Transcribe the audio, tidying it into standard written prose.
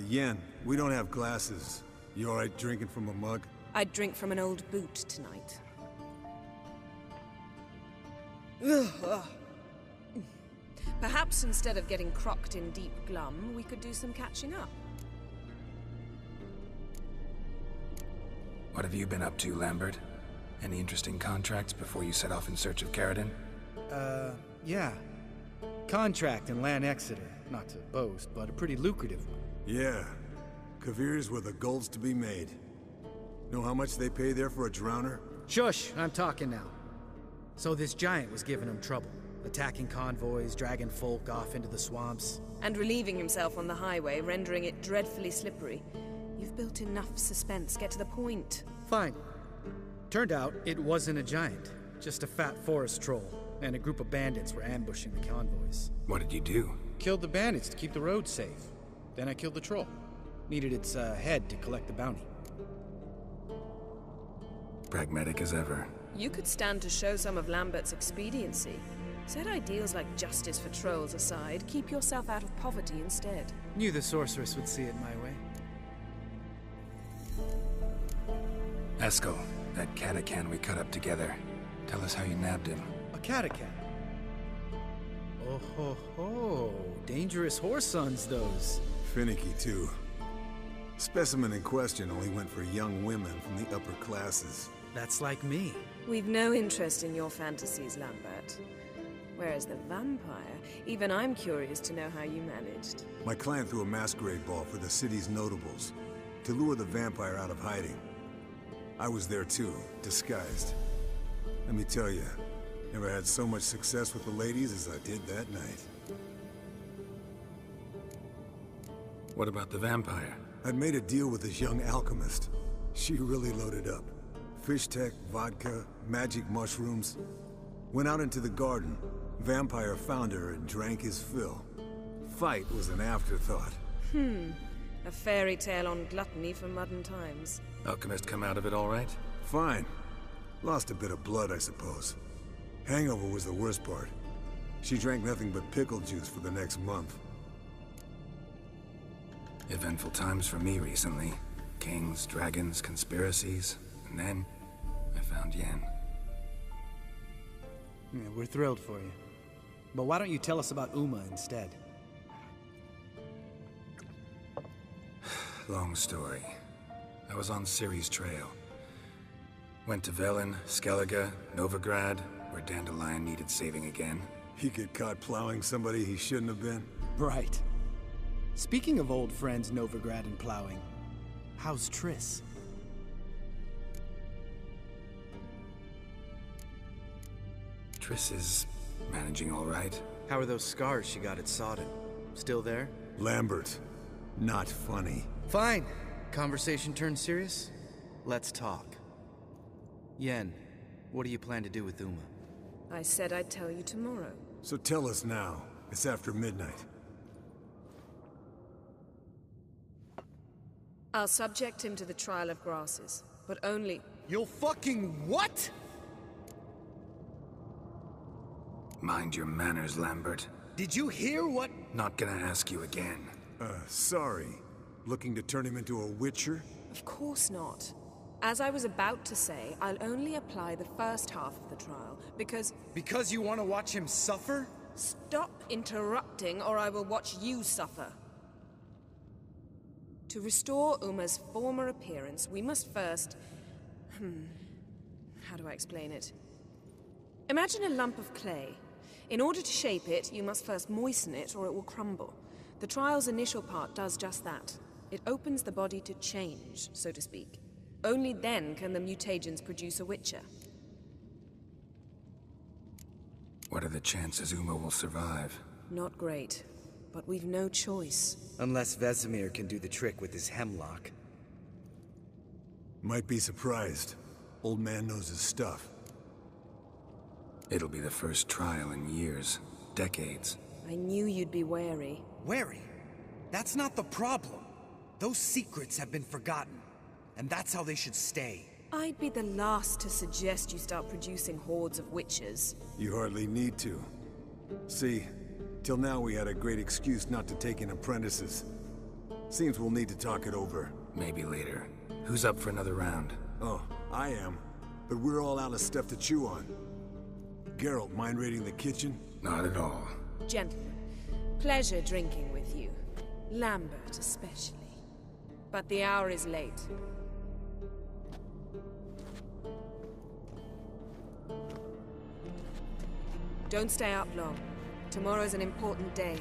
Yen, we don't have glasses. You alright drinking from a mug? I'd drink from an old boot tonight. Perhaps instead of getting crocked in deep glum, we could do some catching up. What have you been up to, Lambert? Any interesting contracts before you set off in search of Carradine? Yeah. Contract in Lan Exeter. Not to boast, but a pretty lucrative one. Yeah. Kavir's where the gold's to be made. Know how much they pay there for a drowner? Shush, I'm talking now. So this giant was giving him trouble. Attacking convoys, dragging folk off into the swamps. And relieving himself on the highway, rendering it dreadfully slippery. You've built enough suspense. Get to the point. Fine. Turned out it wasn't a giant. Just a fat forest troll. And a group of bandits were ambushing the convoys. What did you do? Killed the bandits to keep the roads safe. Then I killed the troll. Needed its head to collect the bounty. Pragmatic as ever. You could stand to show some of Lambert's expediency. Set ideals like justice for trolls aside, keep yourself out of poverty instead. Knew the sorceress would see it my way. Eskel, that catacan we cut up together. Tell us how you nabbed him. A catacan? Oh ho ho. Dangerous horse sons, those. Finicky, too. Specimen in question only went for young women from the upper classes. That's like me. We've no interest in your fantasies, Lambert. Whereas the vampire, even I'm curious to know how you managed. My clan threw a masquerade ball for the city's notables, to lure the vampire out of hiding. I was there too, disguised. Let me tell you, never had so much success with the ladies as I did that night. What about the vampire? I'd made a deal with this young alchemist. She really loaded up. Fish tech, vodka, magic mushrooms. Went out into the garden. Vampire found her and drank his fill. Fight was an afterthought. A fairy tale on gluttony for modern times. Alchemist come out of it all right? Fine. Lost a bit of blood, I suppose. Hangover was the worst part. She drank nothing but pickle juice for the next month. Eventful times for me recently. Kings, dragons, conspiracies. And then, I found Yen. Yeah, we're thrilled for you. But why don't you tell us about Uma instead? Long story. I was on Ciri's trail. Went to Velen, Skellige, Novigrad, where Dandelion needed saving again. He get caught plowing somebody he shouldn't have been? Right. Speaking of old friends Novigrad and plowing, how's Triss? Triss is managing all right. How are those scars she got at Sodden? Still there? Lambert. Not funny. Fine. Conversation turned serious? Let's talk. Yen, what do you plan to do with Uma? I said I'd tell you tomorrow. So tell us now. It's after midnight. I'll subject him to the trial of grasses, but only... You'll fucking what? Mind your manners, Lambert. Did you hear what? Not gonna ask you again. Sorry. Looking to turn him into a witcher? Of course not. As I was about to say, I'll only apply the first half of the trial, because... Because you want to watch him suffer? Stop interrupting, or I will watch you suffer. To restore Uma's former appearance, we must first... How do I explain it? Imagine a lump of clay. In order to shape it, you must first moisten it, or it will crumble. The trial's initial part does just that. It opens the body to change, so to speak. Only then can the mutagens produce a witcher. What are the chances Uma will survive? Not great, but we've no choice. Unless Vesemir can do the trick with his hemlock. Might be surprised. Old man knows his stuff. It'll be the first trial in years, decades. I knew you'd be wary. Wary? That's not the problem. Those secrets have been forgotten, and that's how they should stay. I'd be the last to suggest you start producing hordes of witches. You hardly need to. See, till now we had a great excuse not to take in apprentices. Seems we'll need to talk it over. Maybe later. Who's up for another round? Oh, I am. But we're all out of stuff to chew on. Geralt, mind raiding the kitchen? Not at all. Gentlemen, pleasure drinking with you. Lambert especially. But the hour is late. Don't stay up long. Tomorrow's an important day.